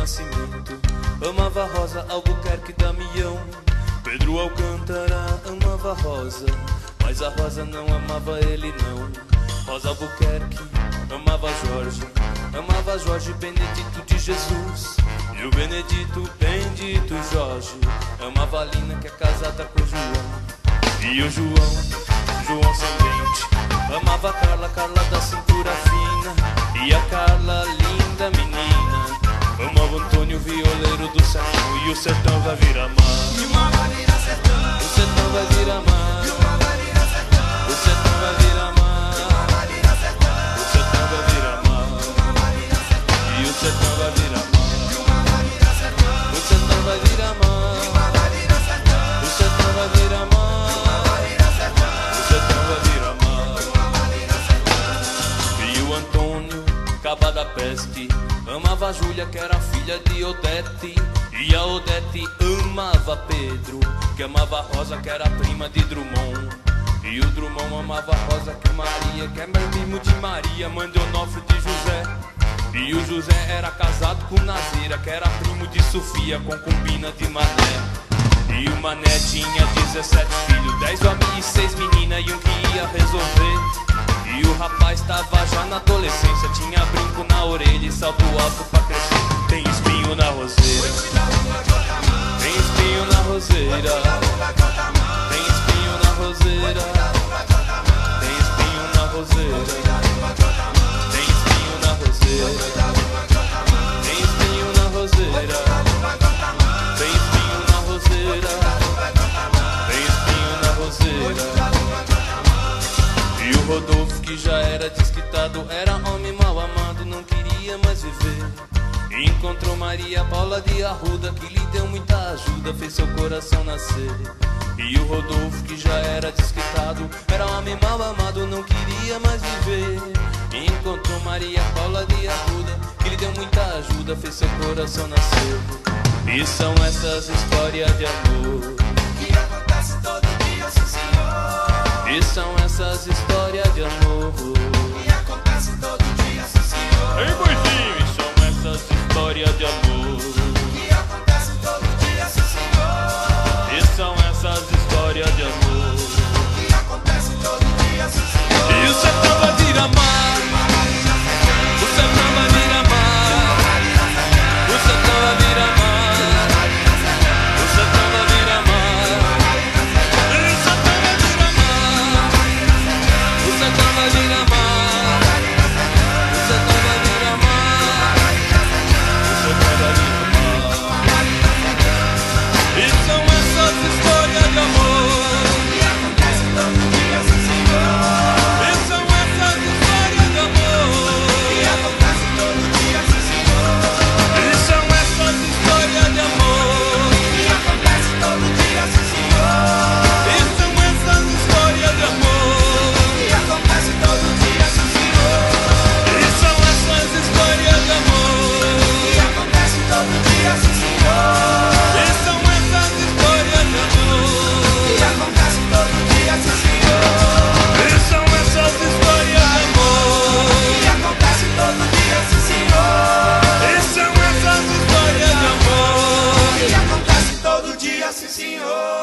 Nascimento amava Rosa Albuquerque Damião. Pedro Alcântara amava Rosa, mas a Rosa não amava ele não. Rosa Albuquerque amava Jorge Benedito de Jesus. E o Benedito, bendito Jorge, amava a Lina que é casada com o João. E o João sem dente, amava a Carla da cintura fina. E a Carla, linda menina, amava o Antônio, violeiro do sertão. E o sertão vai virar mar, e uma vai virar sertão. O sertão vai virar mar, e uma vai virar sertão. O sertão vai virar mar, e uma vai virar sertão. O sertão vai virar mar, e uma vai virar sertão. E o sertão vai virar mar, e uma vai virar sertão. O sertão vai virar mar, e uma vai virar sertão. O sertão vai virar mar, e uma vai virar sertão. O sertão vai virar mar, e uma vai virar sertão. E o Antônio, caba da peste, amava a Júlia que era filha de Odete. E a Odete amava Pedro, que amava a Rosa que era prima de Drummond. E o Drummond amava a Rosa que é Maria, que é primo de Maria, mãe de Onofre de José. E o José era casado com Nazira, que era primo de Sofia, concubina de Mané. E o Mané tinha 17 filhos, 10 homens e 6 meninas, e um que ia resolver. E o rapaz tava já na adolescência, tinha brinco na orelha e salto alto pra crescer. Tem espinho na roseira, tem espinho na roseira, tem espinho na roseira, tem espinho na roseira, tem espinho na roseira, tem espinho na roseira, tem espinho na roseira, tem espinho na roseira. E o Rodolfo, que já era desquitado, era homem mal amado, não queria mais viver. E encontrou Maria Paula de Arruda, que lhe deu muita ajuda, fez seu coração nascer. E o Rodolfo, que já era desquitado, era homem mal amado, não queria mais viver. E encontrou Maria Paula de Arruda, que lhe deu muita ajuda, fez seu coração nascer. E são essas histórias de amor que acontece todo dia, sim senhor. E são essas histórias de amor que acontece todo dia, sim senhor. Ei, boizinho, e são essas histórias de amor que acontece todo dia, sim senhor. E são essas histórias de amor que acontece todo dia, sim senhor. E o sertão vai virar mar, o sertão vai virar mar, o sertão vai virar mar, o sertão vai virar mar, e o sertão vai virar mar, o sertão vai virar mar, o sertão vai virar mar, o sertão vai virar mar. E são essas histórias de amor que acontece todo dia, sim senhor. E são essas histórias de amor que acontece todo dia, sim senhor. E são essas histórias de amor que acontece todo dia, sim senhor. E são essas histórias de amor que acontece todo dia, sim senhor. E são essas histórias de amor que acontece todo dia, sim senhor. E são essas histórias de amor que acontece todo dia, sim senhor. E são essas histórias de amor que acontece todo dia, sim senhor. E são essas histórias de amor que acontece todo dia, sim senhor.